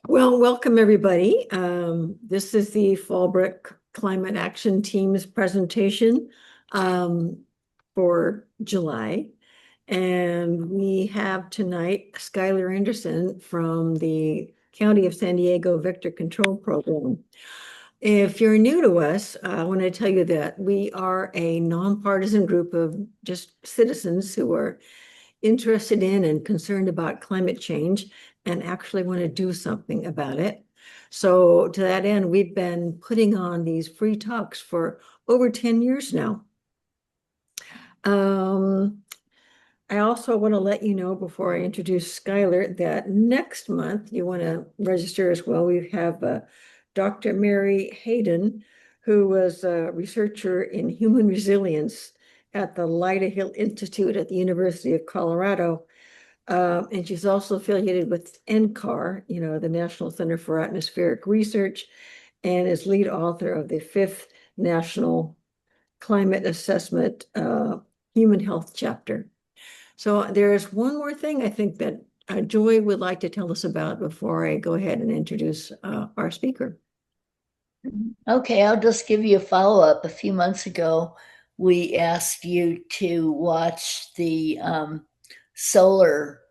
Well, welcome everybody. This is the Fallbrook Climate Action Team's presentation for July. And we have tonight Skylar Anderson from the County of San Diego Vector Control Program. If you're new to us, I want to tell you that we are a nonpartisan group of just citizens who are interested in and concerned about climate change and actually want to do something about it. So to that end, we've been putting on these free talks for over 10 years now. I also want to let you know before I introduce Skylar that next month you want to register as well. We have Dr. Mary Hayden, who was a researcher in human resilience at the Lyda Hill Institute at the University of Colorado. And she's also affiliated with NCAR, the National Center for Atmospheric Research, and is lead author of the 5th National Climate Assessment Human Health Chapter. So there's one more thing I think that Joy would like to tell us about before I go ahead and introduce our speaker. Okay, I'll just give you a follow-up. A few months ago, we asked you to watch the solar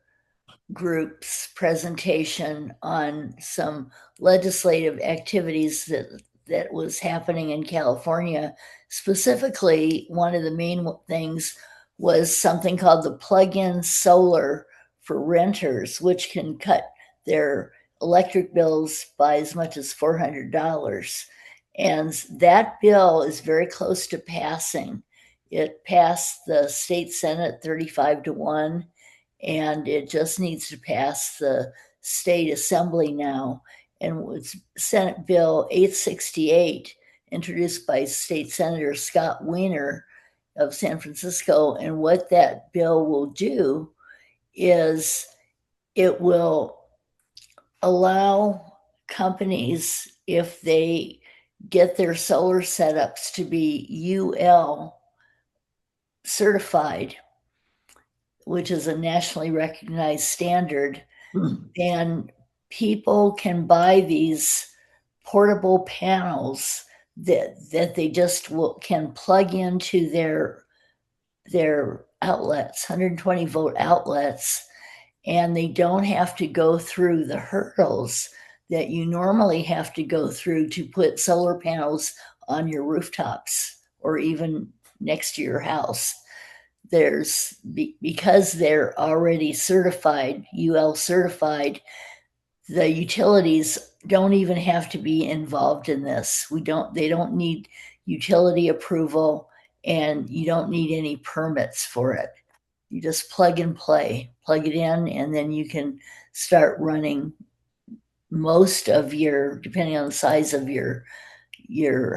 group's presentation on some legislative activities that was happening in California. Specifically, one of the main things was something called the plug-in solar for renters, which can cut their electric bills by as much as $400. And that bill is very close to passing. It passed the state Senate 35-1, and it just needs to pass the state assembly now. And it's Senate Bill 868, introduced by State Senator Scott Wiener of San Francisco. And what that bill will do is it will allow companies, if they get their solar setups to be UL certified, which is a nationally recognized standard, then people can buy these portable panels that they just can plug into their outlets, 120 volt outlets, and they don't have to go through the hurdles that you normally have to go through to put solar panels on your rooftops or even next to your house. Because they're already certified, UL certified, the utilities don't even have to be involved in this. They don't need utility approval, and you don't need any permits for it. You just plug and play, plug it in, and then you can start running most of your, depending on the size of your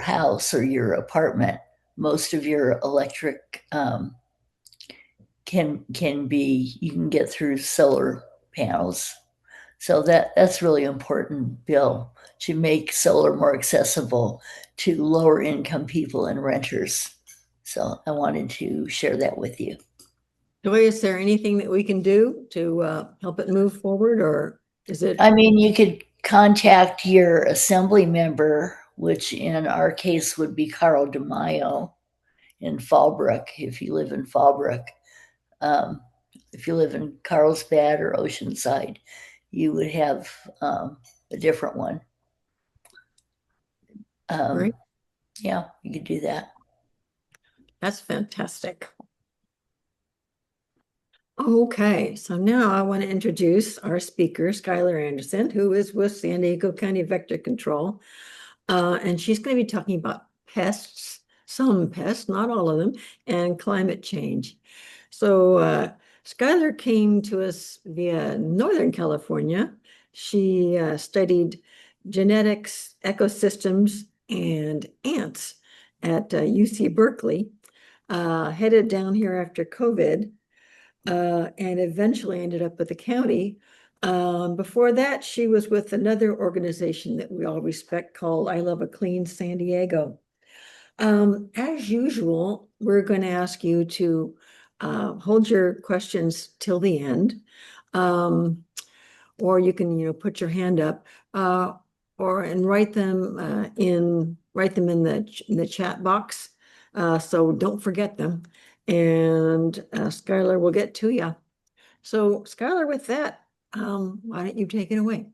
house or your apartment, most of your electric can be, you can get through solar panels. So that's really important bill to make solar more accessible to lower income people and renters. So I wanted to share that with you. Joy, is there anything that we can do to help it move forward, or is it? I mean, you could contact your assembly member, which in our case would be Carl DeMaio in Fallbrook, if you live in Fallbrook. If you live in Carlsbad or Oceanside, you would have a different one. Right. Yeah, you could do that. That's fantastic. Okay, so now I want to introduce our speaker, Skylar Anderson, who is with San Diego County Vector Control. And she's going to be talking about pests, some pests, not all of them, and climate change. So Skylar came to us via Northern California. She studied genetics, ecosystems, and ants at UC Berkeley, headed down here after COVID, and eventually ended up with the county. Before that, she was with another organization that we all respect called I Love a Clean San Diego. As usual, we're going to ask you to hold your questions till the end. or you can, put your hand up, and write them in the chat box. So don't forget them, and Skylar will get to you. So Skylar, with that, why don't you take it away?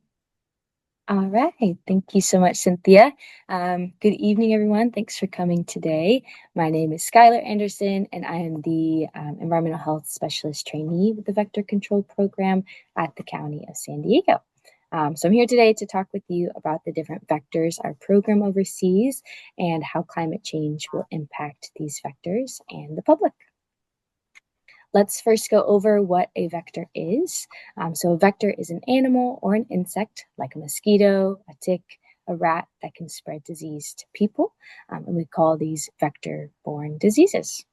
All right. Thank you so much, Cynthia. Good evening, everyone. Thanks for coming today. My name is Skylar Anderson, and I am the Environmental Health Specialist Trainee with the Vector Control Program at the County of San Diego. So I'm here today to talk with you about the different vectors our program oversees and how climate change will impact these vectors and the public. Let's first go over what a vector is. So a vector is an animal or an insect, like a mosquito, a tick, a rat, that can spread disease to people. And we call these vector-borne diseases.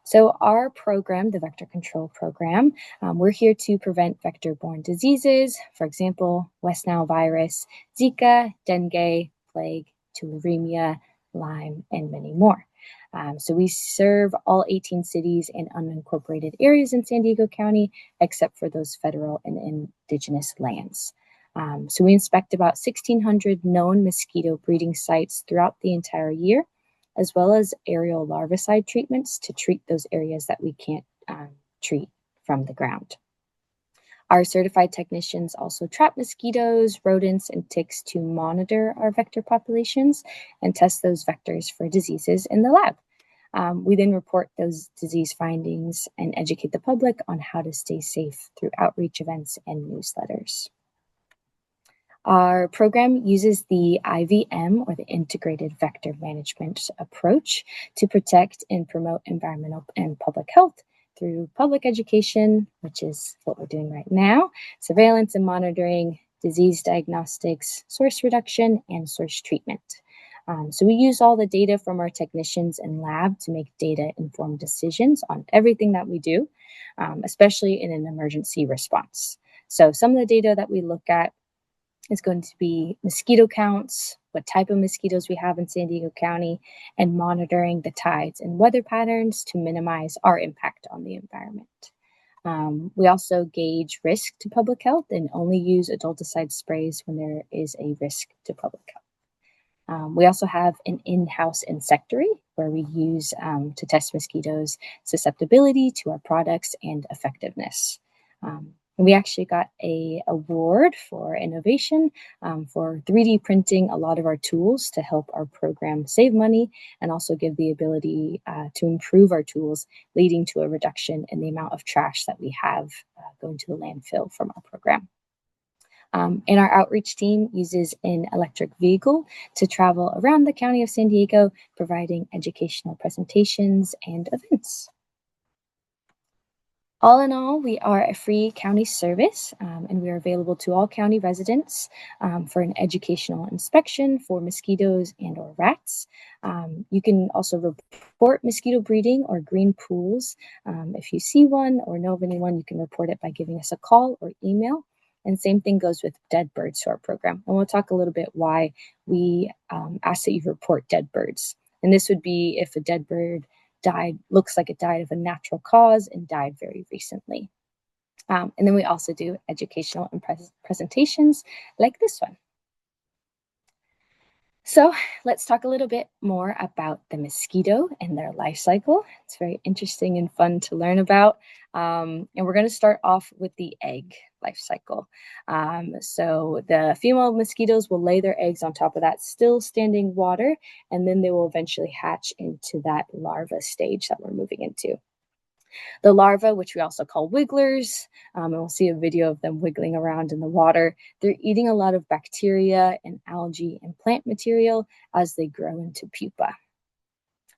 So our program, the Vector Control Program, we're here to prevent vector-borne diseases, for example, West Nile virus, Zika, dengue, plague, tularemia, Lyme, and many more. So we serve all 18 cities and unincorporated areas in San Diego County, except for those federal and indigenous lands. So we inspect about 1,600 known mosquito breeding sites throughout the entire year, as well as aerial larvicide treatments to treat those areas that we can't treat from the ground. Our certified technicians also trap mosquitoes, rodents, and ticks to monitor our vector populations and test those vectors for diseases in the lab. We then report those disease findings and educate the public on how to stay safe through outreach events and newsletters. Our program uses the IVM, or the Integrated Vector Management approach, to protect and promote environmental and public health through public education, which is what we're doing right now, surveillance and monitoring, disease diagnostics, source reduction, and source treatment. So we use all the data from our technicians in lab to make data-informed decisions on everything that we do, especially in an emergency response. So some of the data that we look at is going to be mosquito counts, what type of mosquitoes we have in San Diego County, and monitoring the tides and weather patterns to minimize our impact on the environment. We also gauge risk to public health and only use adulticide sprays when there is a risk to public health. We also have an in-house insectary where we use to test mosquitoes' susceptibility to our products and effectiveness. We actually got an award for innovation for 3D printing a lot of our tools to help our program save money and also give the ability to improve our tools, leading to a reduction in the amount of trash that we have going to the landfill from our program. And our outreach team uses an electric vehicle to travel around the County of San Diego, providing educational presentations and events. All in all, we are a free county service, and we are available to all county residents for an educational inspection for mosquitoes and or rats. You can also report mosquito breeding or green pools. If you see one or know of anyone, you can report it by giving us a call or email. And same thing goes with dead birds to our program. And we'll talk a little bit why we ask that you report dead birds. And this would be if a dead bird looks like it died of a natural cause and died very recently. And then we also do educational and presentations like this one. So let's talk a little bit more about the mosquito and their life cycle. It's very interesting and fun to learn about. And we're going to start off with the egg life cycle. So the female mosquitoes will lay their eggs on top of that still standing water, and then they will eventually hatch into that larva stage that we're moving into. The larvae, which we also call wigglers, and we'll see a video of them wiggling around in the water. They're eating a lot of bacteria and algae and plant material as they grow into pupa.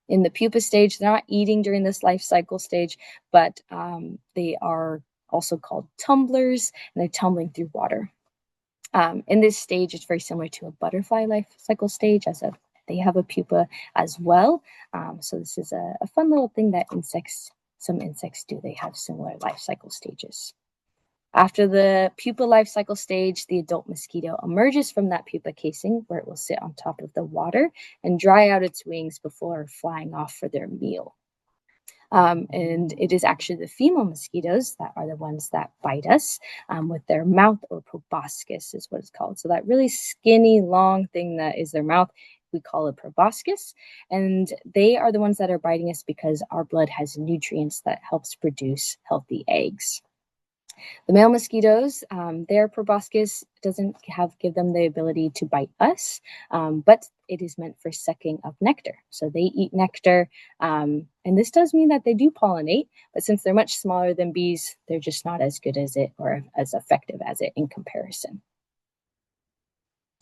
In the pupa stage, they're not eating during this life cycle stage, but they are also called tumblers, and they're tumbling through water. In this stage, it's very similar to a butterfly life cycle stage, they have a pupa as well. So this is a fun little thing that some insects do. They have similar life cycle stages. After the pupa life cycle stage, the adult mosquito emerges from that pupa casing where it will sit on top of the water and dry out its wings before flying off for their meal. And it is actually the female mosquitoes that are the ones that bite us with their mouth, or proboscis is what it's called. So that really skinny, long thing that is their mouth, we call it proboscis. And they are the ones that are biting us because our blood has nutrients that helps produce healthy eggs. The male mosquitoes, their proboscis doesn't give them the ability to bite us, but it is meant for sucking of nectar. So they eat nectar, and this does mean that they do pollinate, but since they're much smaller than bees, they're just not as good as it or as effective as it in comparison.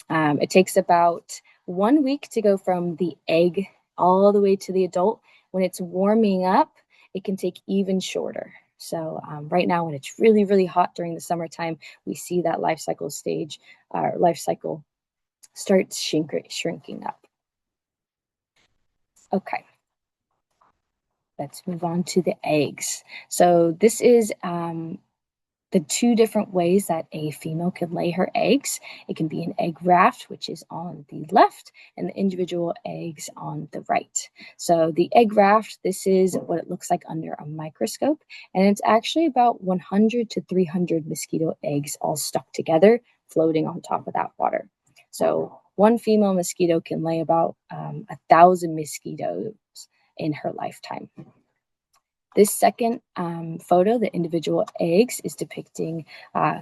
It takes about 1 week to go from the egg all the way to the adult. When it's warming up, it can take even shorter. So right now, when it's really, really hot during the summertime, we see that life cycle starts shrinking up. Okay. Let's move on to the eggs. So this is the two different ways that a female can lay her eggs. It can be an egg raft, which is on the left, and the individual eggs on the right. So the egg raft, this is what it looks like under a microscope, and it's actually about 100 to 300 mosquito eggs all stuck together, floating on top of that water. So one female mosquito can lay about 1,000 mosquitoes in her lifetime. This second photo, the individual eggs, is depicting the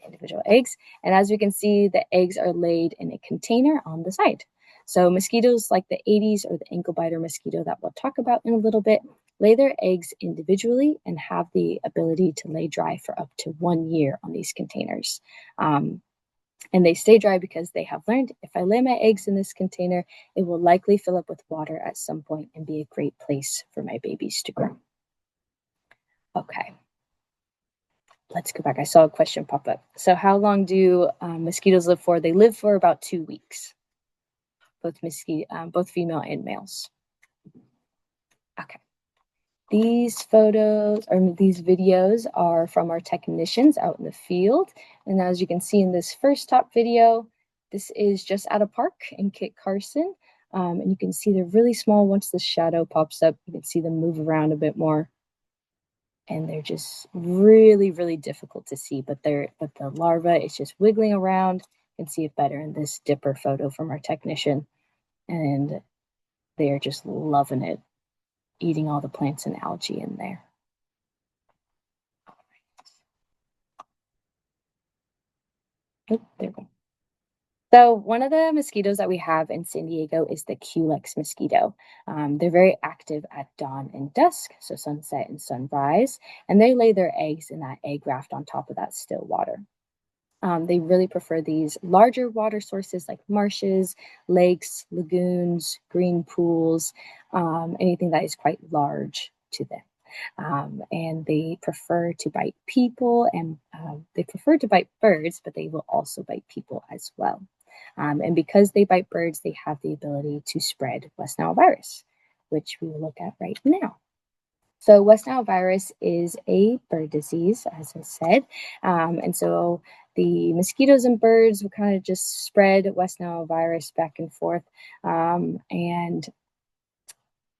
individual eggs. And as we can see, the eggs are laid in a container on the side. So mosquitoes like the Aedes or the ankle biter mosquito that we'll talk about in a little bit lay their eggs individually and have the ability to lay dry for up to 1 year on these containers. And they stay dry because they have learned, if I lay my eggs in this container, it will likely fill up with water at some point and be a great place for my babies to grow. Okay, let's go back. I saw a question pop up. So how long do mosquitoes live for? They live for about 2 weeks, both female and males. Okay. These photos or these videos are from our technicians out in the field. And as you can see in this first top video, this is just at a park in Kit Carson. And you can see they're really small. Once the shadow pops up, you can see them move around a bit more. And they're just really, really difficult to see, but the larva is just wiggling around. You can see it better in this dipper photo from our technician. And they are just loving it, eating all the plants and algae in there. Oh, there we go. So one of the mosquitoes that we have in San Diego is the Culex mosquito. They're very active at dawn and dusk, so sunset and sunrise, and they lay their eggs in that egg raft on top of that still water. They really prefer these larger water sources like marshes, lakes, lagoons, green pools, anything that is quite large to them. And they prefer to bite people, and they prefer to bite birds, but they will also bite people as well. And because they bite birds, they have the ability to spread West Nile virus, which we will look at right now. So West Nile virus is a bird disease, as I said. And so the mosquitoes and birds will kind of just spread West Nile virus back and forth. And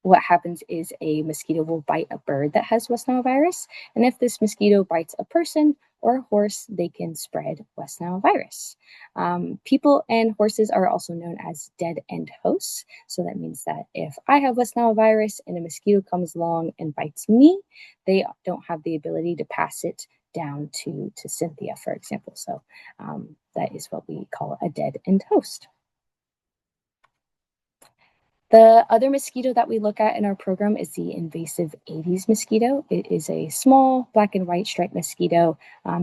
what happens is a mosquito will bite a bird that has West Nile virus. And if this mosquito bites a person or a horse, they can spread West Nile virus. People and horses are also known as dead-end hosts. So that means that if I have West Nile virus and a mosquito comes along and bites me, they don't have the ability to pass it down to Cynthia, for example. So that is what we call a dead-end host. The other mosquito that we look at in our program is the invasive Aedes mosquito. It is a small black and white striped mosquito.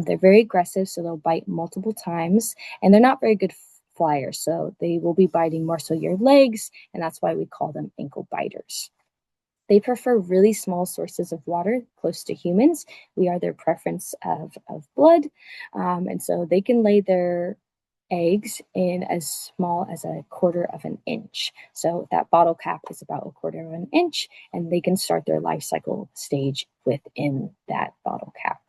They're very aggressive, so they'll bite multiple times, and they're not very good flyers, so they will be biting more so your legs, and that's why we call them ankle biters. They prefer really small sources of water close to humans. We are their preference of blood, and so they can lay their eggs in as small as 1/4 of an inch. So that bottle cap is about 1/4 of an inch, and they can start their life cycle stage within that bottle cap.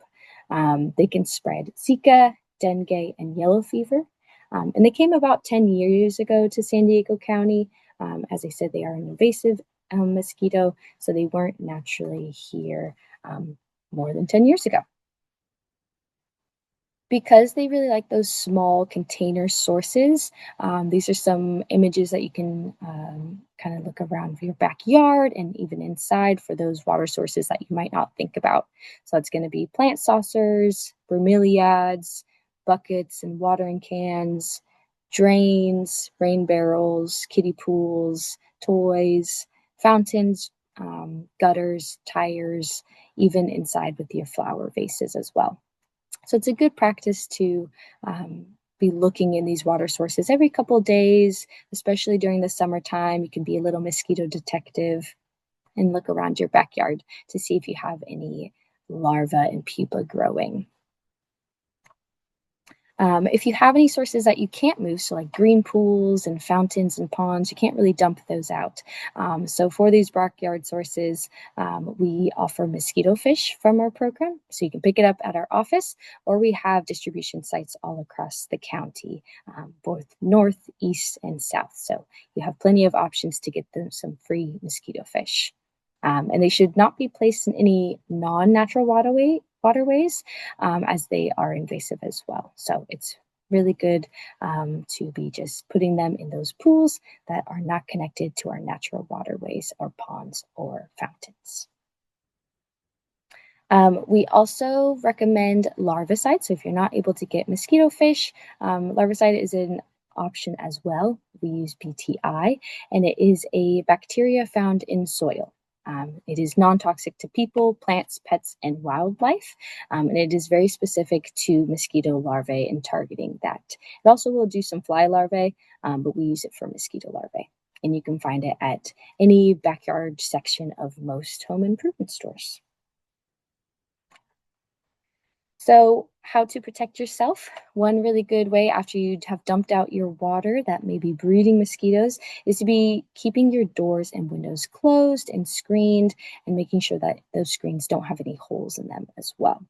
They can spread Zika, dengue, and yellow fever. And they came about 10 years ago to San Diego County. As I said, they are an invasive mosquito, so they weren't naturally here more than 10 years ago. Because they really like those small container sources, these are some images that you can kind of look around your backyard and even inside for those water sources that you might not think about. So it's going to be plant saucers, bromeliads, buckets and watering cans, drains, rain barrels, kiddie pools, toys, fountains, gutters, tires, even inside with your flower vases as well. So it's a good practice to be looking in these water sources every couple of days, especially during the summertime. You can be a little mosquito detective and look around your backyard to see if you have any larvae and pupa growing. If you have any sources that you can't move, so like green pools and fountains and ponds, you can't really dump those out. So for these backyard sources, we offer mosquito fish from our program. So you can pick it up at our office, or we have distribution sites all across the county, both north, east, and south. So you have plenty of options to get them some free mosquito fish. And they should not be placed in any non-natural waterways, as they are invasive as well. So it's really good to be just putting them in those pools that are not connected to our natural waterways or ponds or fountains. We also recommend larvicide. So if you're not able to get mosquito fish, larvicide is an option as well. We use BTI, and it is a bacteria found in soil. It is non-toxic to people, plants, pets, and wildlife, and it is very specific to mosquito larvae and targeting that. It also will do some fly larvae, but we use it for mosquito larvae. And you can find it at any backyard section of most home improvement stores. So how to protect yourself? One really good way after you have dumped out your water that may be breeding mosquitoes is to be keeping your doors and windows closed and screened and making sure that those screens don't have any holes in them as well.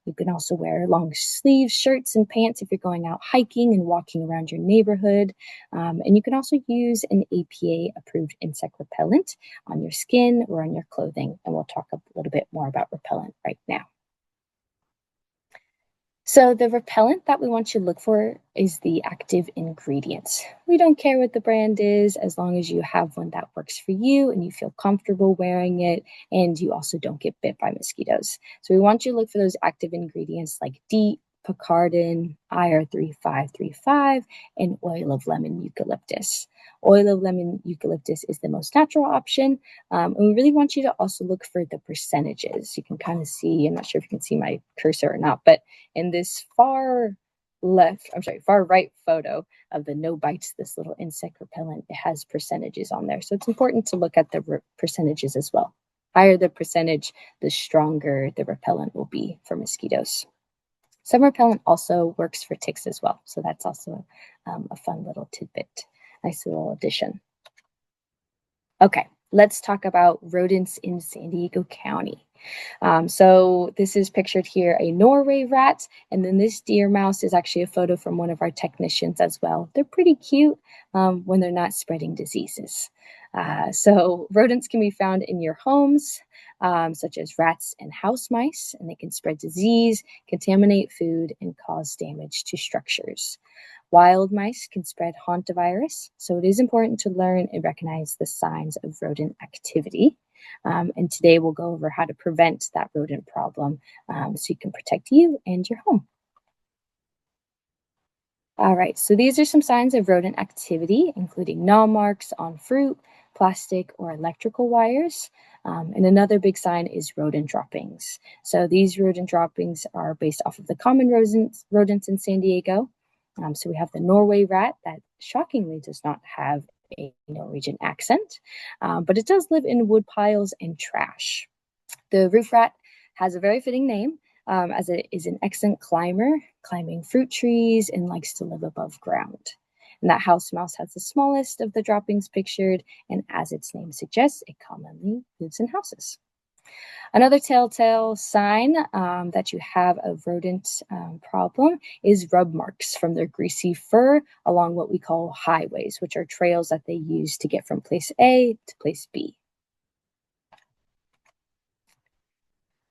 You can also wear long sleeve shirts and pants if you're going out hiking and walking around your neighborhood. And you can also use an APA approved insect repellent on your skin or on your clothing. And we'll talk a little bit more about repellent right now. So the repellent that we want you to look for is the active ingredients. We don't care what the brand is as long as you have one that works for you and you feel comfortable wearing it and you also don't get bit by mosquitoes. So we want you to look for those active ingredients like DEET, picaridin, IR3535, and oil of lemon eucalyptus. Oil of lemon eucalyptus is the most natural option. And we really want you to also look for the percentages. You can kind of see, I'm not sure if you can see my cursor or not, but in this far right photo of the no bites, this little insect repellent, it has percentages on there. So it's important to look at the percentages as well. Higher the percentage, the stronger the repellent will be for mosquitoes. Some repellent also works for ticks as well. So that's also a fun little tidbit, nice little addition. Okay, let's talk about rodents in San Diego County. So this is pictured here, a Norway rat, and then this deer mouse is actually a photo from one of our technicians as well. They're pretty cute when they're not spreading diseases. So rodents can be found in your homes, such as rats and house mice, and they can spread disease, contaminate food, and cause damage to structures. Wild mice can spread hantavirus, so it is important to learn and recognize the signs of rodent activity. And today we'll go over how to prevent that rodent problem so you can protect you and your home. All right, so these are some signs of rodent activity, including gnaw marks on fruit, plastic, or electrical wires. And another big sign is rodent droppings. So these rodent droppings are based off of the common rodents in San Diego. So we have the Norway rat that shockingly does not have a Norwegian accent, but it does live in wood piles and trash. The roof rat has a very fitting name, as it is an excellent climber, climbing fruit trees and likes to live above ground. And that house mouse has the smallest of the droppings pictured, and as its name suggests, it commonly lives in houses. Another telltale sign that you have a rodent problem is rub marks from their greasy fur along what we call highways, which are trails that they use to get from place A to place B.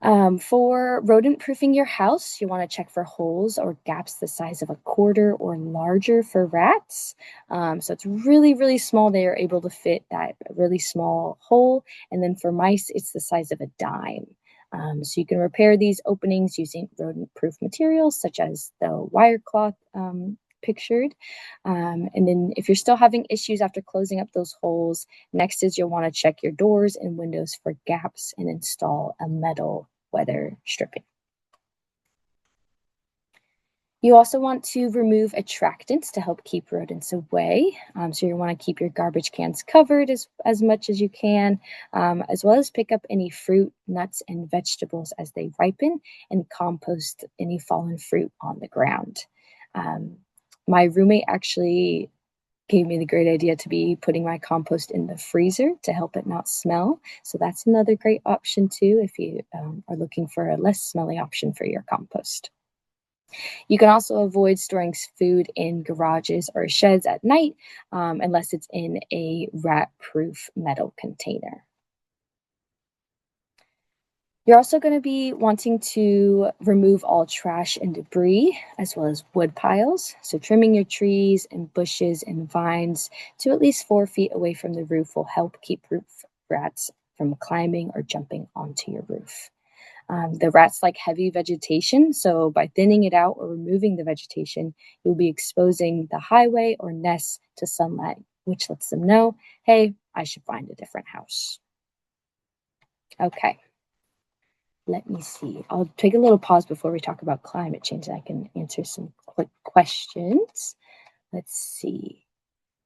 For rodent proofing your house, you want to check for holes or gaps the size of a quarter or larger for rats. So it's really, really small. They are able to fit that really small hole. And then for mice, it's the size of a dime. So you can repair these openings using rodent-proof materials such as the wire cloth pictured. And then if you're still having issues after closing up those holes, next is you'll want to check your doors and windows for gaps and install a metal weather stripping. You also want to remove attractants to help keep rodents away. So you want to keep your garbage cans covered as much as you can, as well as pick up any fruit, nuts, and vegetables as they ripen and compost any fallen fruit on the ground. My roommate actually gave me the great idea to be putting my compost in the freezer to help it not smell. So that's another great option too if you are looking for a less smelly option for your compost. You can also avoid storing food in garages or sheds at night unless it's in a rat-proof metal container. You're also going to be wanting to remove all trash and debris, as well as wood piles. So trimming your trees and bushes and vines to at least 4 feet away from the roof will help keep roof rats from climbing or jumping onto your roof. The rats like heavy vegetation, so by thinning it out or removing the vegetation, you'll be exposing the highway or nests to sunlight, which lets them know, hey, I should find a different house. Okay. Let me see. I'll take a little pause before we talk about climate change. I can answer some quick questions. Let's see.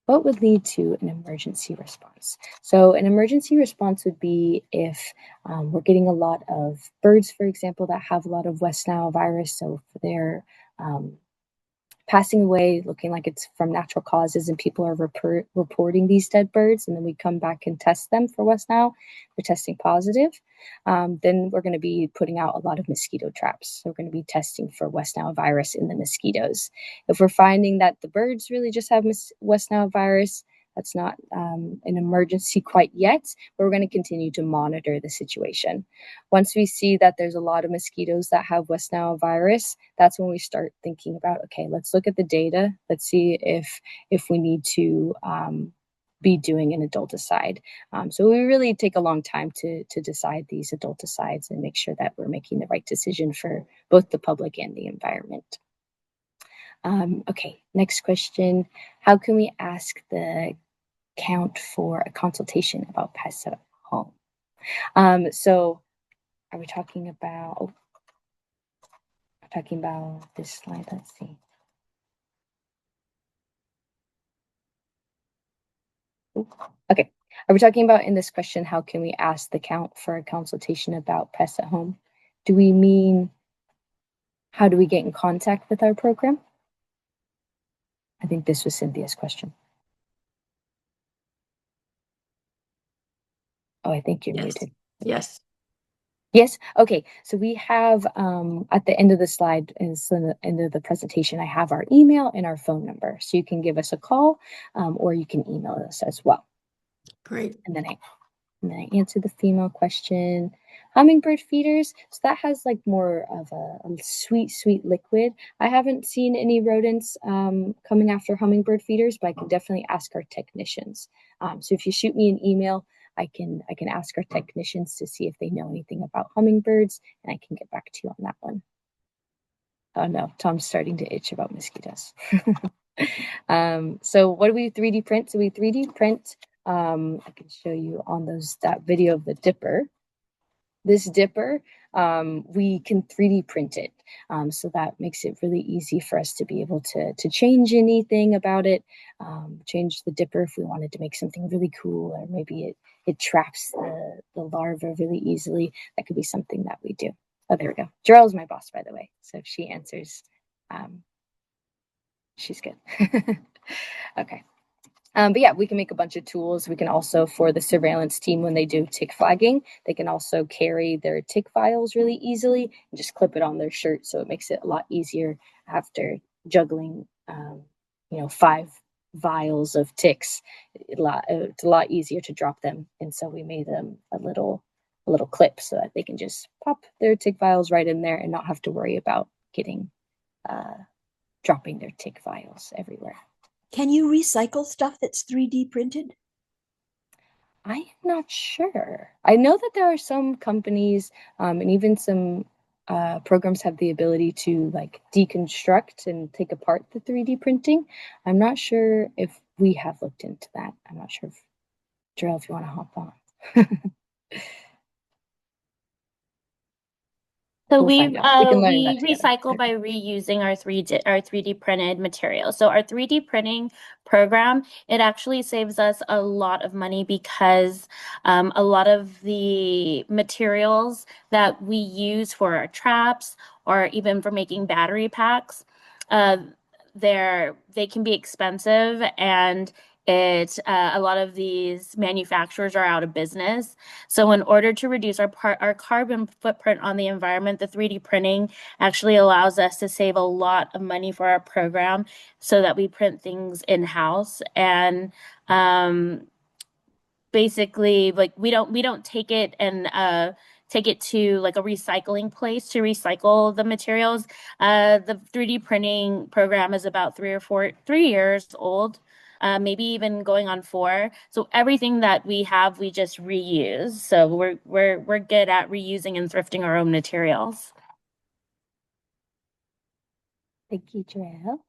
What would lead to an emergency response? So an emergency response would be if we're getting a lot of birds, for example, that have a lot of West Nile virus. So if they're passing away, looking like it's from natural causes, and people are reporting these dead birds, and then we come back and test them for West Nile, they're testing positive, then we're going to be putting out a lot of mosquito traps. So we're going to be testing for West Nile virus in the mosquitoes. If we're finding that the birds really just have West Nile virus, that's not an emergency quite yet, but we're going to continue to monitor the situation. Once we see that there's a lot of mosquitoes that have West Nile virus, that's when we start thinking about, okay, let's look at the data. Let's see if we need to be doing an adulticide. So we really take a long time to decide these adulticides and make sure that we're making the right decision for both the public and the environment. Okay, next question. How can we ask the count for a consultation about pests at home? So are we talking about, this slide? Let's see. Okay, are we talking about in this question, how can we ask the count for a consultation about pests at home? Do we mean, how do we get in contact with our program? I think this was Cynthia's question. Oh, I think you're muted. Yes. Yes. Okay. So we have at the end of the slide, and so the end of the presentation, I have our email and our phone number. So you can give us a call or you can email us as well. Great. And then I answer the female question. Hummingbird feeders. So that has like more of a sweet, sweet liquid. I haven't seen any rodents coming after hummingbird feeders, but I can definitely ask our technicians. So if you shoot me an email, I can ask our technicians to see if they know anything about hummingbirds, and I can get back to you on that one. Oh no, Tom's starting to itch about mosquitoes. So what do we 3D print? So we 3D print, I can show you on that video of the dipper. This dipper, we can 3D print it. So that makes it really easy for us to be able to change anything about it, change the dipper if we wanted to make something really cool, or maybe it traps the larva really easily. That could be something that we do. Oh, there we go. Jarrell's my boss, by the way. So if she answers, she's good. Okay. But yeah, we can make a bunch of tools. We can also, for the surveillance team, when they do tick flagging, they can also carry their tick files really easily and just clip it on their shirt. So it makes it a lot easier after juggling, 5 vials of ticks. It's a lot easier to drop them. And so we made them a little little clip so that they can just pop their tick vials right in there and not have to worry about getting dropping their tick vials everywhere. Can you recycle stuff that's 3D printed? I am not sure. I know that there are some companies and even some programs have the ability to like deconstruct and take apart the 3D printing. I'm not sure if we have looked into that. I'm not sure if Jarrell, if you want to hop on. So We'll find out. We can learn that we together. recycle by reusing our 3D printed materials. So our 3D printing program, it actually saves us a lot of money because a lot of the materials that we use for our traps or even for making battery packs, uh, they can be expensive, and a lot of these manufacturers are out of business. So in order to reduce our carbon footprint on the environment, the 3D printing actually allows us to save a lot of money for our program so that we print things in-house. And basically, like we don't take it and take it to like a recycling place to recycle the materials. The 3D printing program is about 3 years old, maybe even going on 4. So everything that we have, we just reuse. So we're good at reusing and thrifting our own materials. Thank you, Jarrell.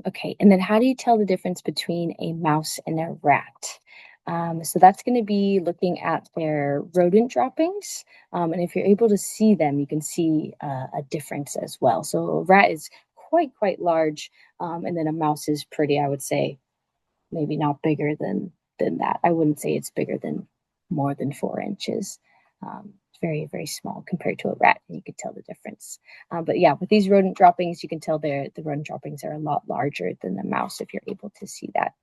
Okay, and then how do you tell the difference between a mouse and a rat? So that's going to be looking at their rodent droppings. And if you're able to see them, you can see a difference as well. So a rat is quite large, and then a mouse is pretty, I would say, maybe not bigger than that. I wouldn't say it's bigger than more than 4 inches. Very small compared to a rat, and you could tell the difference. But yeah, with these rodent droppings, you can tell the rodent droppings are a lot larger than the mouse if you're able to see that.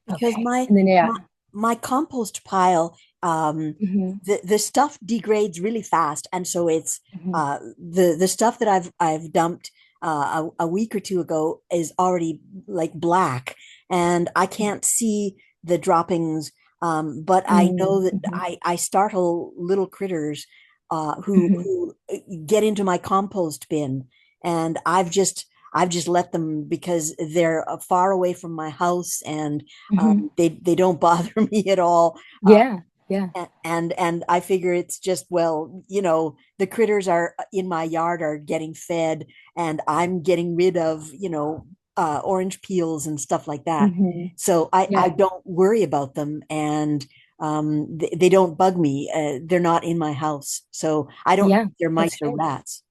Because Okay. my And then yeah, my compost pile, Mhm, the stuff degrades really fast, and so it's mhm, the stuff that I've dumped a week or two ago is already like black, and I can't see the droppings. But I know that mhm, I startle little critters mhm, who get into my compost bin, and I've just let them because they're far away from my house, and mhm. they don't bother me at all. Yeah, yeah. And I figure it's just, well, the critters are in my yard are getting fed, and I'm getting rid of, orange peels and stuff like that. Mhm, So I yeah, don't worry about them, and they don't bug me. They're not in my house, so I don't know yeah. if they're That's mice or good. rats.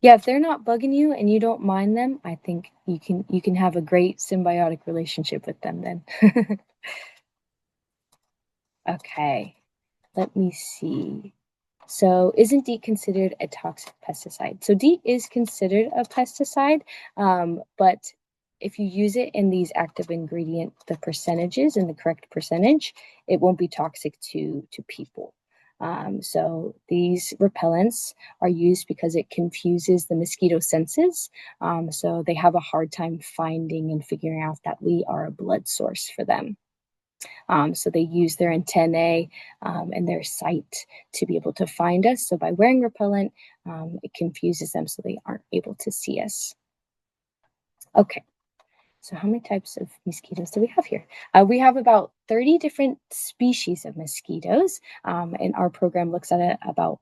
Yeah, if they're not bugging you and you don't mind them, I think you can have a great symbiotic relationship with them then. Okay, let me see. So, isn't DEET considered a toxic pesticide? So, DEET is considered a pesticide, but if you use it in these active ingredient, the percentages and the correct percentage, it won't be toxic to people. So, these repellents are used because it confuses the mosquito senses. So, they have a hard time finding and figuring out that we are a blood source for them. So they use their antennae and their sight to be able to find us. So by wearing repellent, it confuses them so they aren't able to see us. Okay, so how many types of mosquitoes do we have here? We have about 30 different species of mosquitoes, and our program looks at about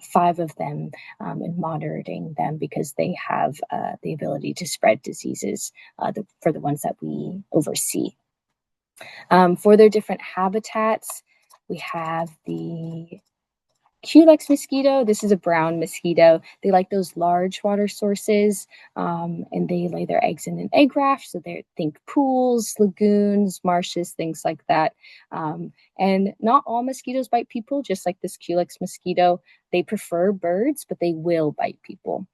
5 of them and monitoring them because they have the ability to spread diseases for the ones that we oversee. For their different habitats, we have the Culex mosquito. This is a brown mosquito. They like those large water sources, and they lay their eggs in an egg raft. So they think pools, lagoons, marshes, things like that. And not all mosquitoes bite people, just like this Culex mosquito. They prefer birds, but they will bite people.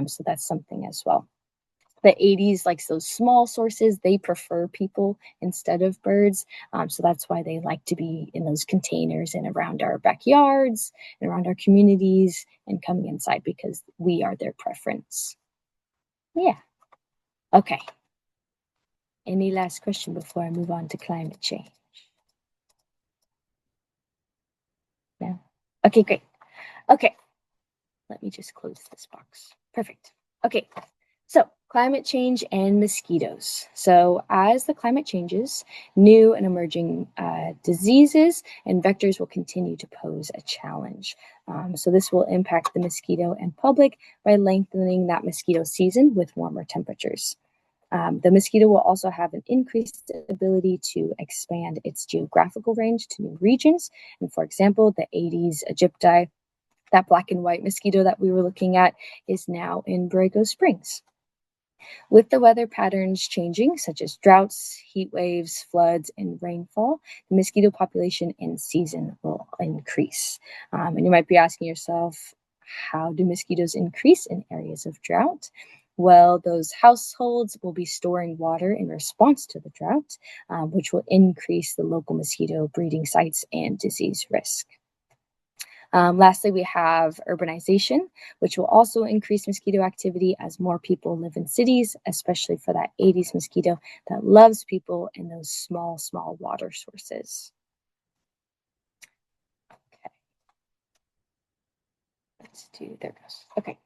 So that's something as well. The Aedes likes those small sources. They prefer people instead of birds. So that's why they like to be in those containers and around our backyards and around our communities and coming inside because we are their preference. Yeah. Okay. Any last question before I move on to climate change? Okay, great. Okay, let me just close this box. Perfect. Okay, so climate change and mosquitoes. So as the climate changes, new and emerging diseases and vectors will continue to pose a challenge. So this will impact the mosquito and public by lengthening that mosquito season with warmer temperatures. The mosquito will also have an increased ability to expand its geographical range to new regions. And for example, the Aedes aegypti, that black and white mosquito that we were looking at, is now in Borrego Springs. With the weather patterns changing, such as droughts, heat waves, floods, and rainfall, the mosquito population and season will increase. And you might be asking yourself, how do mosquitoes increase in areas of drought? Well, those households will be storing water in response to the drought, which will increase the local mosquito breeding sites and disease risk. Lastly, we have urbanization, which will also increase mosquito activity as more people live in cities, especially for that Aedes mosquito that loves people in those small, small water sources. Okay. There it goes. Okay.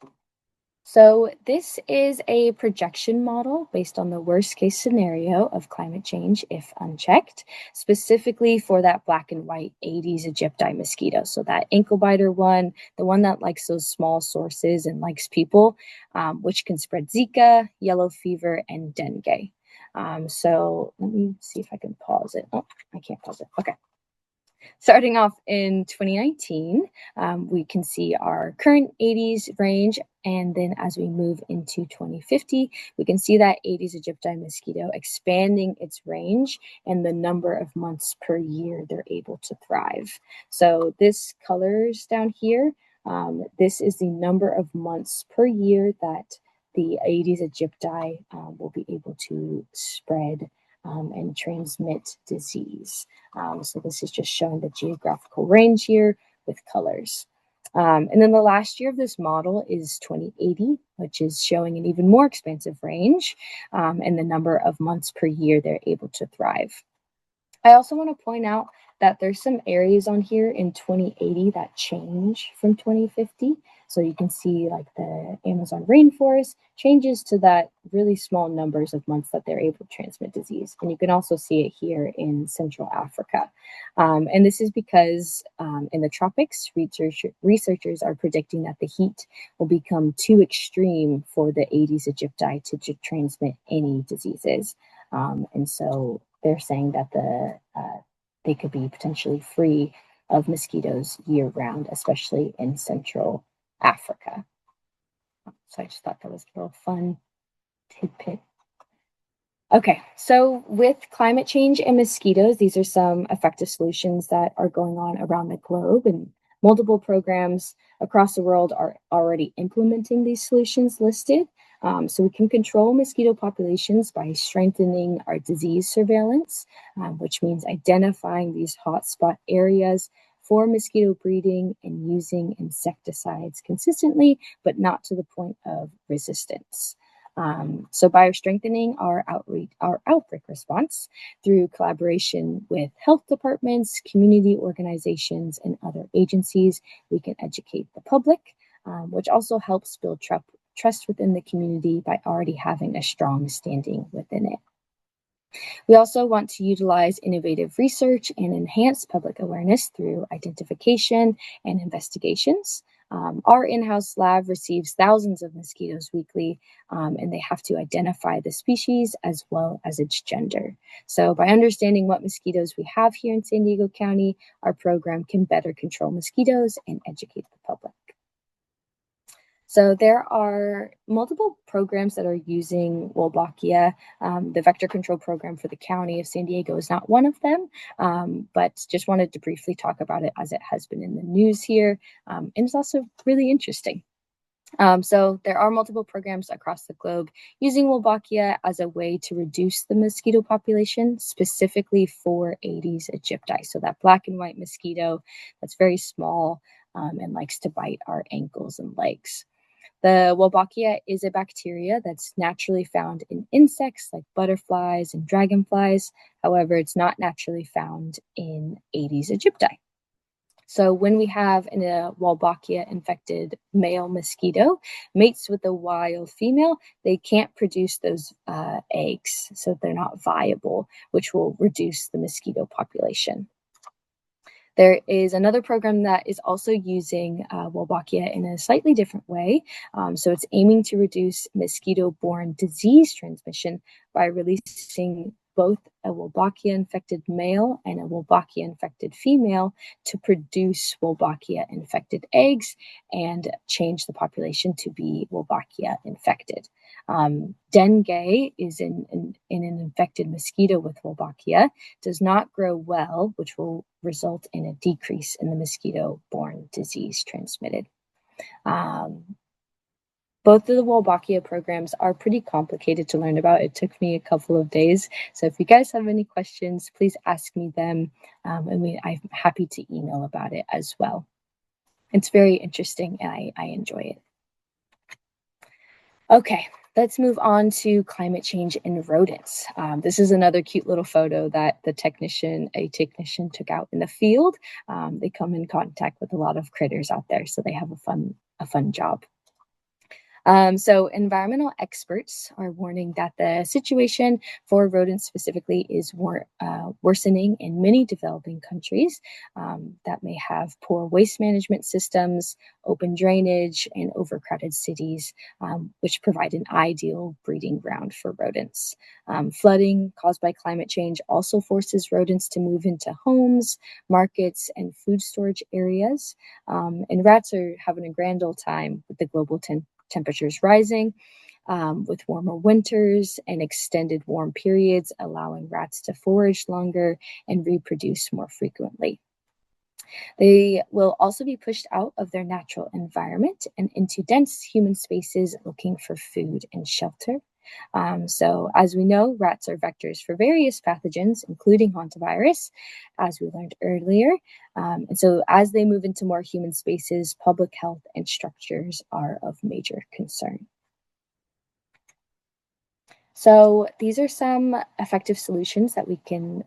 So this is a projection model based on the worst case scenario of climate change if unchecked, specifically for that black and white Aedes aegypti mosquito. So that ankle biter one, the one that likes those small sources and likes people, which can spread Zika, yellow fever, and dengue. So let me see if I can pause it. Oh, I can't pause it. Okay. Starting off in 2019, we can see our current Aedes range, and then as we move into 2050, we can see that Aedes aegypti mosquito expanding its range and the number of months per year they're able to thrive. So this colors down here, this is the number of months per year that the Aedes aegypti will be able to spread and transmit disease. So this is just showing the geographical range here with colors. And then the last year of this model is 2080, which is showing an even more expansive range and the number of months per year they're able to thrive. I also want to point out that there's some areas on here in 2080 that change from 2050. So you can see like the Amazon rainforest changes to that really small numbers of months that they're able to transmit disease. And you can also see it here in Central Africa. And this is because in the tropics, researchers are predicting that the heat will become too extreme for the Aedes aegypti to transmit any diseases. And so they're saying that they could be potentially free of mosquitoes year round, especially in Central Africa. So I just thought that was a little fun tidbit. Okay, so with climate change and mosquitoes, these are some effective solutions that are going on around the globe, and multiple programs across the world are already implementing these solutions listed. So we can control mosquito populations by strengthening our disease surveillance, which means identifying these hotspot areas for mosquito breeding and using insecticides consistently, but not to the point of resistance. So by strengthening our outbreak response through collaboration with health departments, community organizations, and other agencies, we can educate the public, which also helps build trust within the community by already having a strong standing within it. We also want to utilize innovative research and enhance public awareness through identification and investigations. Our in-house lab receives thousands of mosquitoes weekly, and they have to identify the species as well as its gender. So by understanding what mosquitoes we have here in San Diego County, our program can better control mosquitoes and educate the public. So there are multiple programs that are using Wolbachia. The vector control program for the county of San Diego is not one of them, but just wanted to briefly talk about it as it has been in the news here. And it's also really interesting. So there are multiple programs across the globe using Wolbachia as a way to reduce the mosquito population, specifically for Aedes aegypti. So that black and white mosquito that's very small and likes to bite our ankles and legs. The Wolbachia is a bacteria that's naturally found in insects like butterflies and dragonflies. However, it's not naturally found in Aedes aegypti. So when we have a Wolbachia infected male mosquito mates with a wild female, they can't produce those eggs, so they're not viable, which will reduce the mosquito population. There is another program that is also using Wolbachia in a slightly different way. So it's aiming to reduce mosquito-borne disease transmission by releasing both a Wolbachia-infected male and a Wolbachia-infected female to produce Wolbachia-infected eggs and change the population to be Wolbachia-infected. Dengue is in an infected mosquito with Wolbachia, does not grow well, which will result in a decrease in the mosquito-borne disease transmitted. Both of the Wolbachia programs are pretty complicated to learn about. It took me a couple of days. So if you guys have any questions, please ask me them. And I'm happy to email about it as well. It's very interesting and I enjoy it. Okay, let's move on to climate change in rodents. This is another cute little photo that a technician took out in the field. They come in contact with a lot of critters out there, so they have a fun job. So environmental experts are warning that the situation for rodents specifically is worsening in many developing countries that may have poor waste management systems, open drainage, and overcrowded cities, which provide an ideal breeding ground for rodents. Flooding caused by climate change also forces rodents to move into homes, markets, and food storage areas. And rats are having a grand old time with the global temperatures rising, with warmer winters and extended warm periods, allowing rats to forage longer and reproduce more frequently. They will also be pushed out of their natural environment and into dense human spaces looking for food and shelter. So as we know, rats are vectors for various pathogens, including hantavirus, as we learned earlier. And so as they move into more human spaces, public health and structures are of major concern. So these are some effective solutions that we can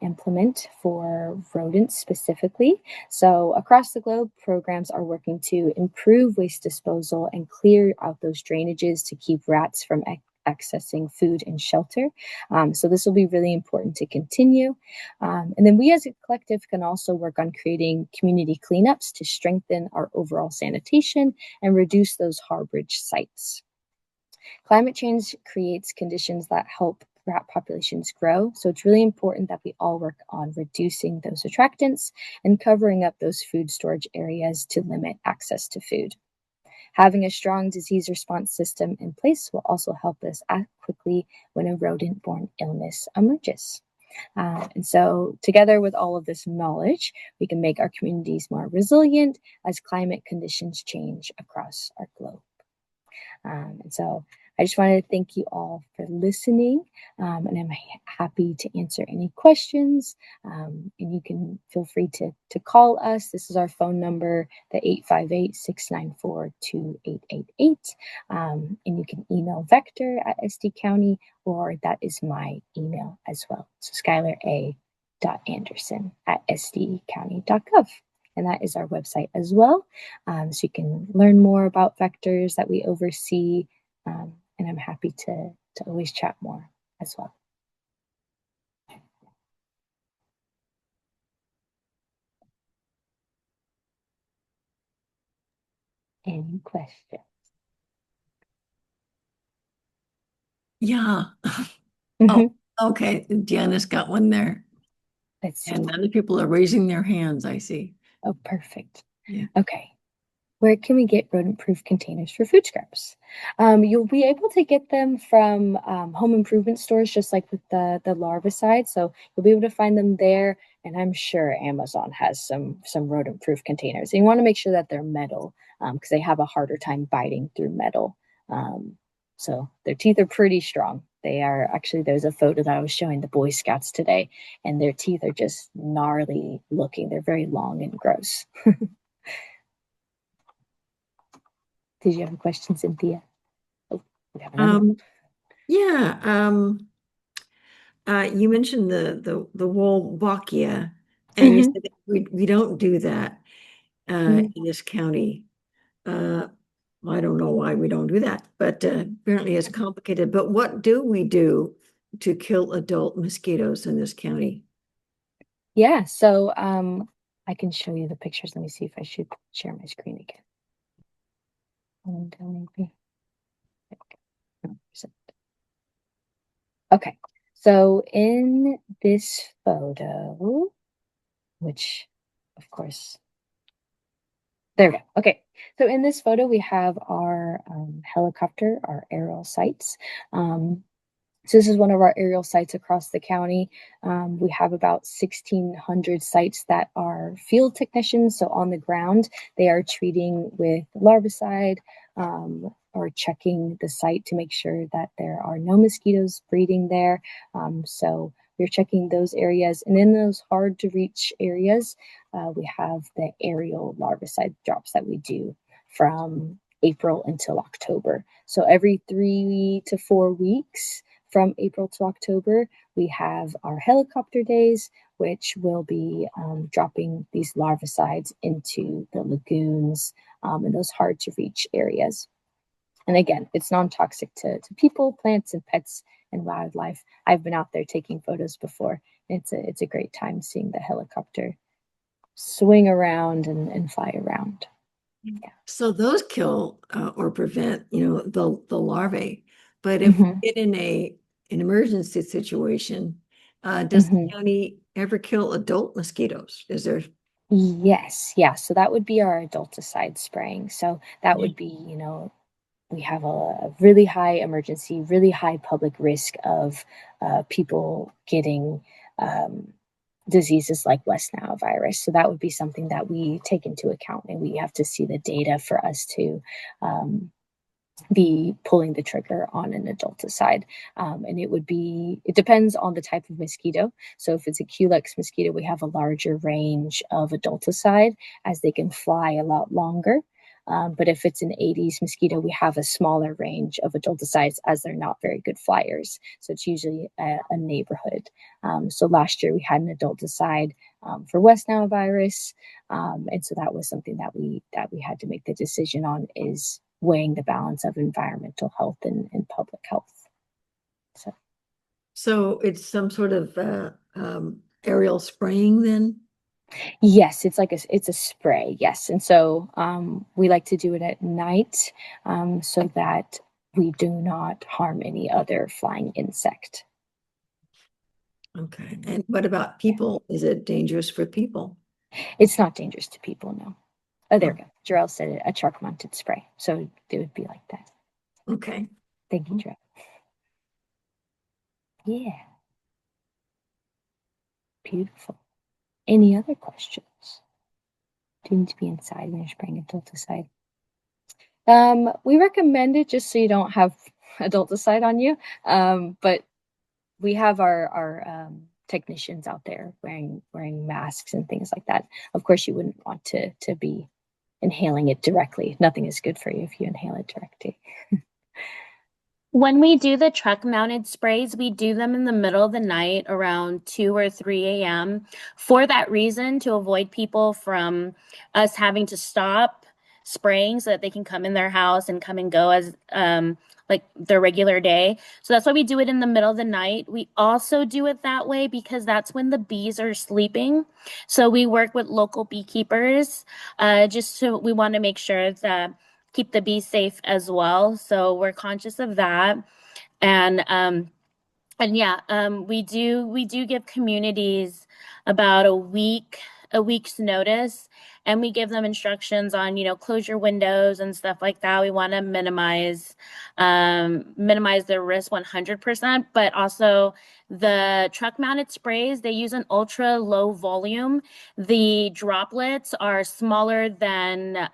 implement for rodents specifically. So across the globe, programs are working to improve waste disposal and clear out those drainages to keep rats from accessing food and shelter. So this will be really important to continue. And then we as a collective can also work on creating community cleanups to strengthen our overall sanitation and reduce those harborage sites. Climate change creates conditions that help rat populations grow. So it's really important that we all work on reducing those attractants and covering up those food storage areas to limit access to food. Having a strong disease response system in place will also help us act quickly when a rodent-borne illness emerges. And so together with all of this knowledge, we can make our communities more resilient as climate conditions change across our globe. And so I just wanted to thank you all for listening, and I'm happy to answer any questions. And you can feel free to call us. This is our phone number, the 858-694-2888. And you can email Vector at SD County, or that is my email as well. So skylara.anderson@sdcounty.gov. And that is our website as well. So you can learn more about vectors that we oversee. And I'm happy to always chat more as well. Any questions? Yeah. Mhm. Oh, okay. Deanna's got one there. Let's see. And other people are raising their hands, I see. Oh, perfect. Yeah. Okay. Where can we get rodent-proof containers for food scraps? You'll be able to get them from home improvement stores, just like with the larvicide. So you'll be able to find them there. And I'm sure Amazon has some rodent-proof containers. And you want to make sure that they're metal because they have a harder time biting through metal. So their teeth are pretty strong. They are actually, there's a photo that I was showing the Boy Scouts today, and their teeth are just gnarly looking. They're very long and gross. Did you have a question, Cynthia? Oh, we have another one. Yeah. You mentioned the Wolbachia And you Mhm. said that we don't do that Mm. in this county. I don't know why we don't do that, but apparently it's complicated. But what do we do to kill adult mosquitoes in this county? Yeah, so I can show you the pictures. Let me see if I should share my screen again. And maybe. No, okay, so in this photo, which of course, there we go. Okay, so in this photo, we have our helicopter, our aerial sites. So this is one of our aerial sites across the county. We have about 1,600 sites that are field technicians. So on the ground, they are treating with larvicide or checking the site to make sure that there are no mosquitoes breeding there. So we're checking those areas. And in those hard to reach areas, we have the aerial larvicide drops that we do from April until October. So every 3 to 4 weeks, from April to October, we have our helicopter days, which will be dropping these larvicides into the lagoons and those hard to reach areas. And again, it's non-toxic to people, plants, and pets and wildlife. I've been out there taking photos before. It's a great time seeing the helicopter swing around and fly around. Yeah. So those kill or prevent, the larvae. But if we get in an emergency situation, does the county ever kill adult mosquitoes? Is there? Yes, yeah. So that would be our adulticide spraying. So that would be, we have a really high emergency, really high public risk of people getting diseases like West Nile virus. So that would be something that we take into account, and we have to see the data for us to be pulling the trigger on an adulticide. And it depends on the type of mosquito. So if it's a Culex mosquito, we have a larger range of adulticide as they can fly a lot longer. But if it's an Aedes mosquito, we have a smaller range of adulticides as they're not very good flyers. So it's usually a neighborhood. So last year we had an adulticide for West Nile virus. And so that was something that we had to make the decision on, is weighing the balance of environmental health and public health. So it's some sort of aerial spraying then? Yes, it's a spray. Yes, and so we like to do it at night so that we do not harm any other flying insect. Okay. And what about people? Is it dangerous for people? It's not dangerous to people, no. Oh, there we go. Jarrell said it, a truck mounted spray. So it would be like that. Okay. Thank you, Jarrell. Yeah. Beautiful. Any other questions? Do you need to be inside when you're spraying adulticide? We recommend it just so you don't have adulticide on you. But we have our technicians out there wearing masks and things like that. Of course, you wouldn't want to be inhaling it directly. Nothing is good for you if you inhale it directly. When we do the truck mounted sprays, we do them in the middle of the night around 2 or 3 a.m. for that reason, to avoid people from us having to stop spraying so that they can come in their house and come and go as like their regular day. So that's why we do it in the middle of the night. We also do it that way because that's when the bees are sleeping. So we work with local beekeepers just so we want to make sure that keep the bees safe as well. So we're conscious of that. And yeah, we do give communities about a week's notice, and we give them instructions on, close your windows and stuff like that. We want to minimize the risk 100%, but also the truck mounted sprays, they use an ultra low volume. The droplets are smaller than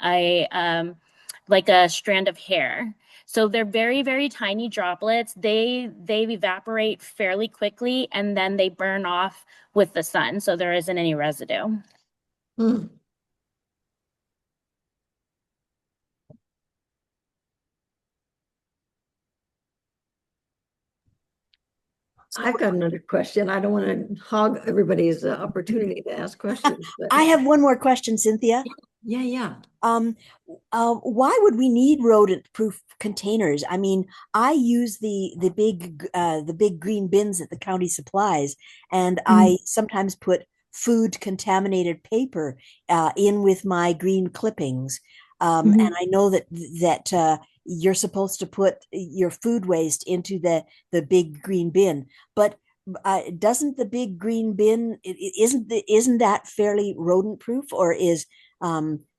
like a strand of hair. So they're very, very tiny droplets. They evaporate fairly quickly, and then they burn off with the sun. So there isn't any residue. Hmm. I've got another question. I don't want to hog everybody's opportunity to ask questions, but I have one more question, Cynthia. yeah. Um, why would we need rodent-proof containers? I mean, I use the big green bins at the county supplies, and I sometimes put food contaminated paper in with my green clippings. And I know that you're supposed to put your food waste into the big green bin, but doesn't the big green bin isn't that fairly rodent proof, or is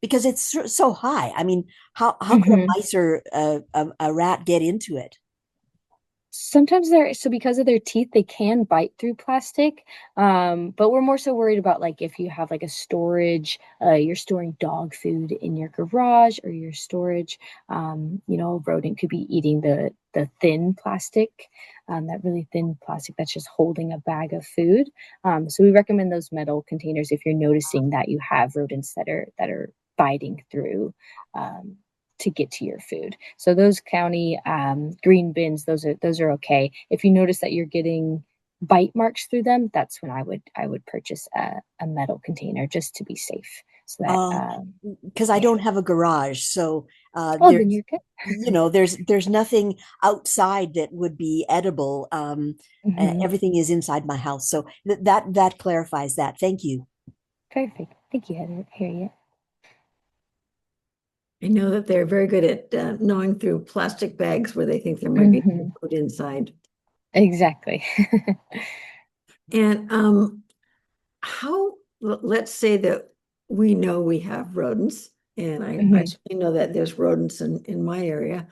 because it's so high. I mean, how could a mice or a rat get into it? Sometimes so because of their teeth, they can bite through plastic. But we're more so worried about like if you have like a storage, you're storing dog food in your garage or your storage, a rodent could be eating the thin plastic, that really thin plastic that's just holding a bag of food. So we recommend those metal containers if you're noticing that you have rodents that are biting through. To get to your food. So those county green bins, those are okay. If you notice that you're getting bite marks through them, that's when I would purchase a metal container just to be safe. So that Because I don't have a garage, so then you're good. there's nothing outside that would be edible. Everything is inside my house, so that clarifies that. Thank you. Perfect. Thank you, Heather. Harriet. I know that they're very good at knowing through plastic bags where they think there might be food inside. Exactly. And let's say that we know we have rodents, and I certainly know that there's rodents in my area.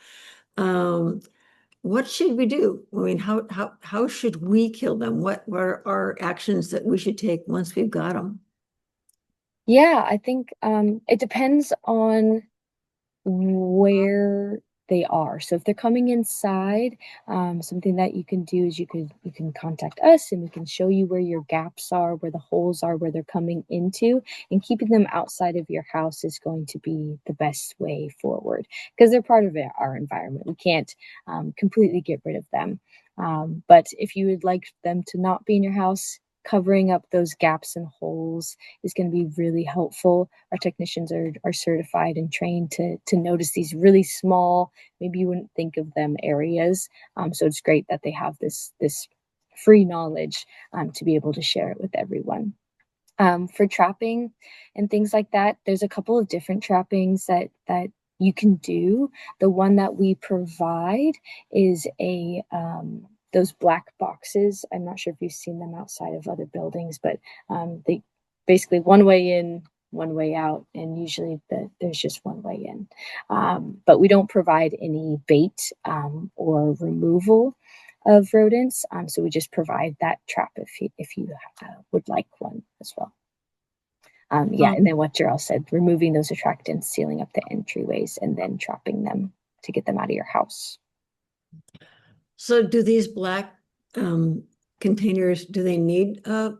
What should we do? I mean, how should we kill them? What are our actions that we should take once we've got them? Yeah, I think it depends on where they are. So if they're coming inside, something that you can do is you can contact us and we can show you where your gaps are, where the holes are, where they're coming into, and keeping them outside of your house is going to be the best way forward because they're part of our environment. We can't completely get rid of them. But if you would like them to not be in your house, covering up those gaps and holes is going to be really helpful. Our technicians are certified and trained to notice these really small, maybe you wouldn't think of them areas. So it's great that they have this free knowledge to be able to share it with everyone. For trapping and things like that, there's a couple of different trappings that you can do. The one that we provide is those black boxes. I'm not sure if you've seen them outside of other buildings, but they basically one way in, one way out, and usually there's just one way in. But we don't provide any bait or removal of rodents, so we just provide that trap if you would like one as well. And then what Jarrell said, removing those attractants, sealing up the entryways, and then trapping them to get them out of your house. So do these black containers, do they need a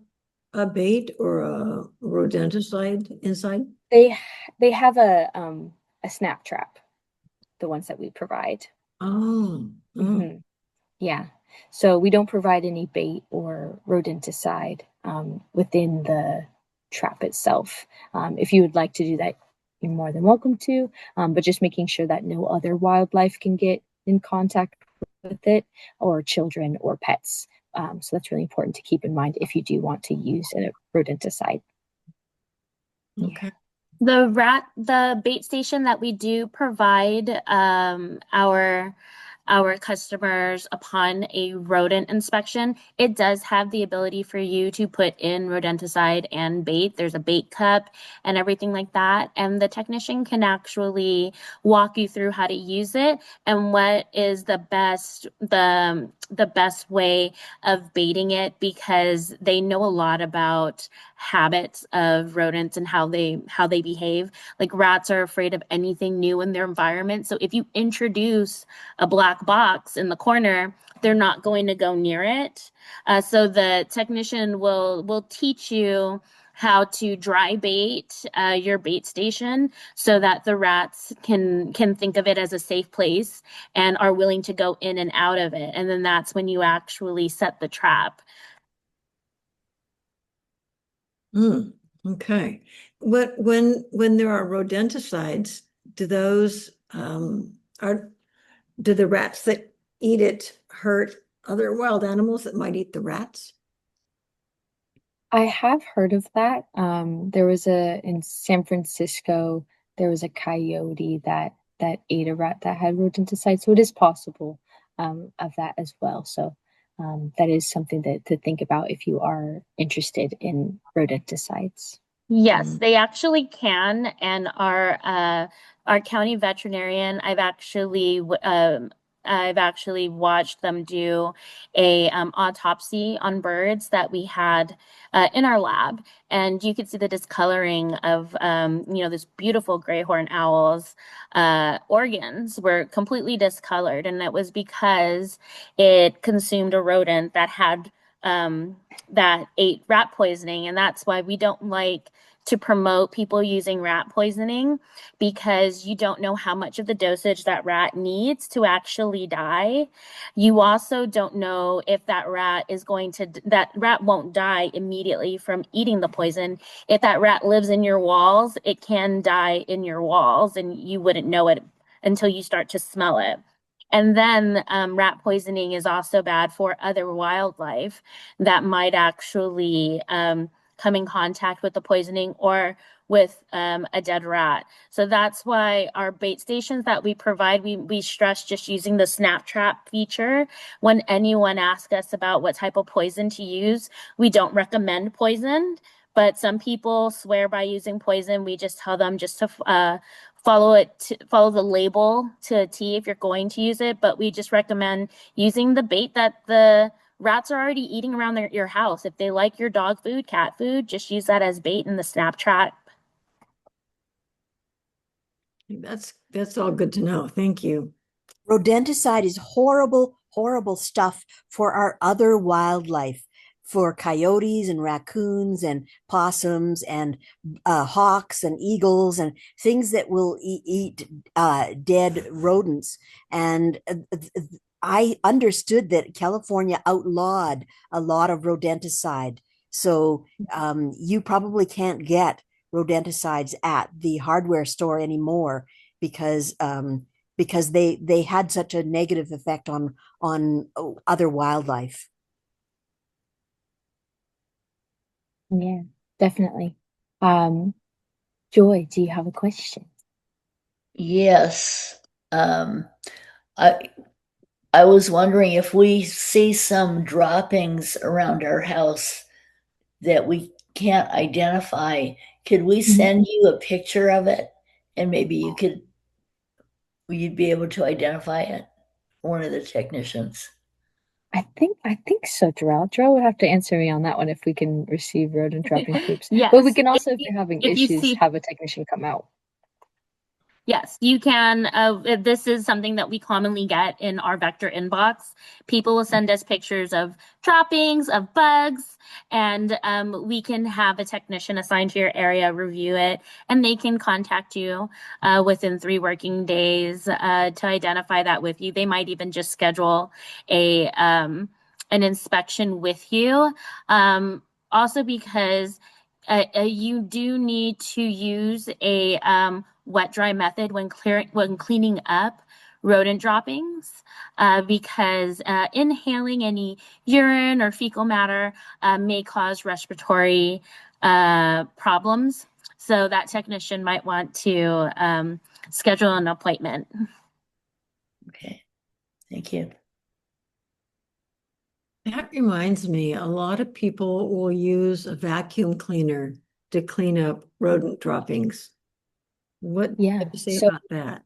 bait or a rodenticide inside? They have a snap trap, the ones that we provide. Yeah. So we don't provide any bait or rodenticide within the trap itself. If you would like to do that, you're more than welcome to, but just making sure that no other wildlife can get in contact with it, or children or pets. So that's really important to keep in mind if you do want to use a rodenticide. Okay. The bait station that we do provide our customers upon a rodent inspection, it does have the ability for you to put in rodenticide and bait. There's a bait cup and everything like that. And the technician can actually walk you through how to use it and what is the best way of baiting it, because they know a lot about habits of rodents and how they behave. Like rats are afraid of anything new in their environment. So if you introduce a black box in the corner, they're not going to go near it. So the technician will teach you how to dry bait your bait station so that the rats can think of it as a safe place and are willing to go in and out of it. And then that's when you actually set the trap. Okay. When there are rodenticides, do those do the rats that eat it hurt other wild animals that might eat the rats? I have heard of that. There was in San Francisco, there was a coyote that ate a rat that had rodenticide. So it is possible of that as well. So that is something to think about if you are interested in rodenticides. Yes, they actually can, and our county veterinarian, I've actually watched them do a autopsy on birds that we had in our lab, and you could see the discoloring of this beautiful gray horn owl's organs were completely discolored, and it was because it consumed a rodent that ate rat poisoning, and that's why we don't like to promote people using rat poisoning, because you don't know how much of the dosage that rat needs to actually die. You also don't know if that rat won't die immediately from eating the poison. If that rat lives in your walls, it can die in your walls and you wouldn't know it until you start to smell it. And then rat poisoning is also bad for other wildlife that might actually come in contact with the poisoning or with a dead rat. So that's why our bait stations that we provide, we stress just using the snap trap feature. When anyone asks us about what type of poison to use, we don't recommend poison, but some people swear by using poison. We just tell them just to follow the label to a T if you're going to use it, but we just recommend using the bait that the rats are already eating around your house. If they like your dog food, cat food, just use that as bait in the snap trap. That's all good to know. Thank you. Rodenticide is horrible, horrible stuff for our other wildlife, for coyotes and raccoons and possums and hawks and eagles and things that will eat dead rodents. And I understood that California outlawed a lot of rodenticide. So you probably can't get rodenticides at the hardware store anymore because they had such a negative effect on other wildlife. Yeah, definitely. Joy, do you have a question? Yes. I I was wondering if we see some droppings around our house that we can't identify, could we Mhm. send you a picture of it and maybe you'd be able to identify it, one of the technicians? I think so, Jarrell. Jarrell would have to answer me on that one if we can receive rodent dropping poops. But we Yes, can also, if you're having if you issues, see have a technician come out. Yes, you can. This is something that we commonly get in our vector inbox. People will send us pictures of droppings, of bugs, and we can have a technician assigned to your area review it, and they can contact you within 3 working days to identify that with you. They might even just schedule an inspection with you. Also, because you do need to use a wet dry method when cleaning up rodent droppings, because inhaling any urine or fecal matter may cause respiratory problems. So that technician might want to schedule an appointment. Okay, thank you. That reminds me, a lot of people will use a vacuum cleaner to clean up rodent droppings. What do you Yeah. have to say about that?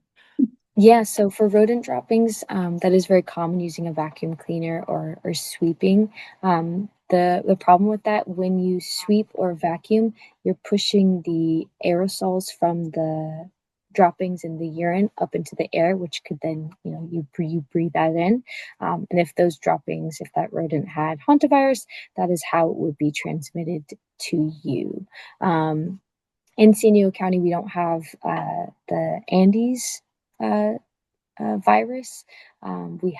Yeah, so for rodent droppings, that is very common using a vacuum cleaner or sweeping. The problem with that, when you sweep or vacuum, you're pushing the aerosols from droppings in the urine up into the air, which could then, you breathe that in. And if those droppings, if that rodent had hantavirus, that is how it would be transmitted to you. In San Diego County, we don't have the Andes virus. We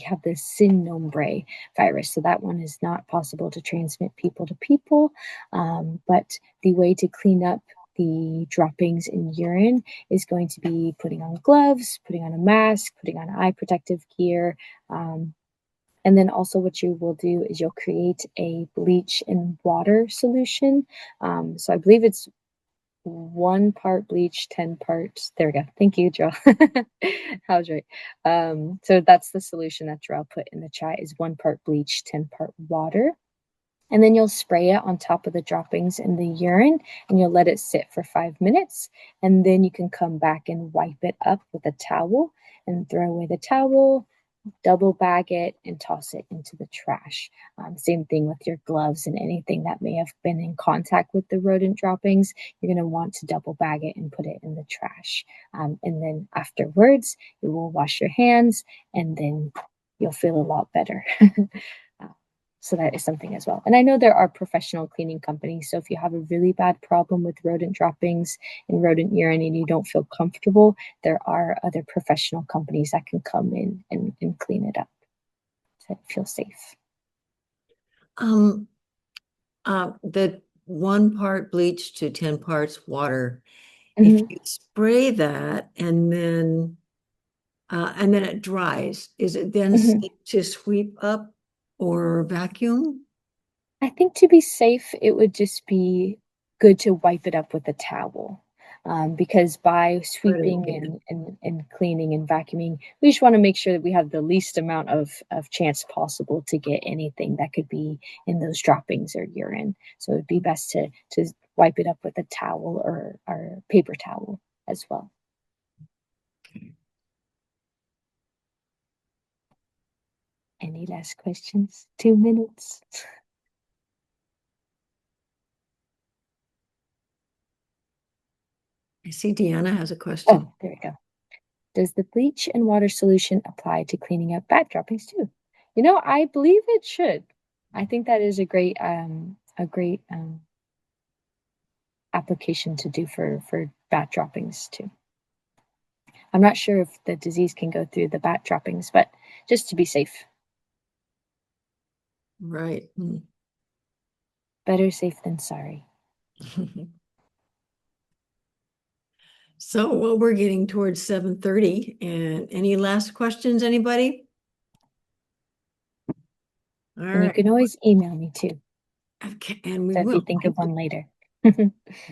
have the sin nombre virus. So that one is not possible to transmit people to people. But the way to clean up the droppings in urine is going to be putting on gloves, putting on a mask, putting on eye protective gear. And then also what you will do is you'll create a bleach and water solution. So I believe it's 1 part bleach, 10 parts. There we go. Thank you, Joel. I was right. So that's the solution that Joel put in the chat is 1 part bleach, 10 part water. And then you'll spray it on top of the droppings in the urine and you'll let it sit for 5 minutes. And then you can come back and wipe it up with a towel and throw away the towel, double bag it and toss it into the trash. Same thing with your gloves and anything that may have been in contact with the rodent droppings. You're going to want to double bag it and put it in the trash. And then afterwards, you will wash your hands and then you'll feel a lot better. So that is something as well. And I know there are professional cleaning companies. So if you have a really bad problem with rodent droppings and rodent urine and you don't feel comfortable, there are other professional companies that can come in and clean it up to feel safe. The 1 part bleach to 10 parts water. Mhm. If you spray that and then it dries, is it then Mhm. safe to sweep up or vacuum? I think to be safe, it would just be good to wipe it up with a towel. Because by sweeping and cleaning and vacuuming, we just want to make sure that we have the least amount of chance possible to get anything that could be in those droppings or urine. So it'd be best to wipe it up with a towel or paper towel as well. Okay. Any last questions? 2 minutes. I see Deanna has a question. Oh, there we go. Does the bleach and water solution apply to cleaning up bat droppings too? I believe it should. I think that is a great application to do for bat droppings too. I'm not sure if the disease can go through the bat droppings, but just to be safe. Right. Better safe than sorry. So, well, we're getting towards 7:30, and any last questions, anybody? All And you right. can always email me too. Okay, and we So if will. you think of one later.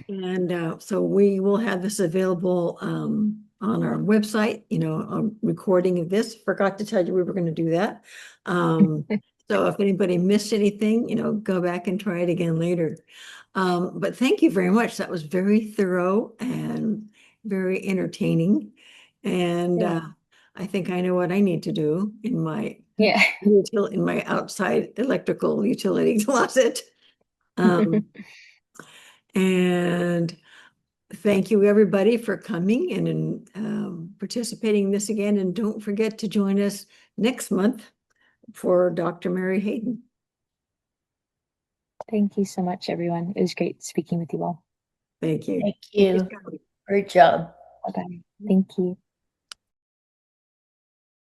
And so we will have this available on our website, a recording of this. Forgot to tell you we were going to do that. So if anybody missed anything, go back and try it again later. But thank you very much. That was very thorough and very entertaining. And Yeah. I think I know what I need to do in my Yeah. outside electrical utility closet. And thank you, everybody, for coming and participating in this again. And don't forget to join us next month for Dr. Mary Hayden. Thank you so much, everyone. It was great speaking with you all. Thank you. Thank you. Scotty. Great job. Bye-bye. Thank you.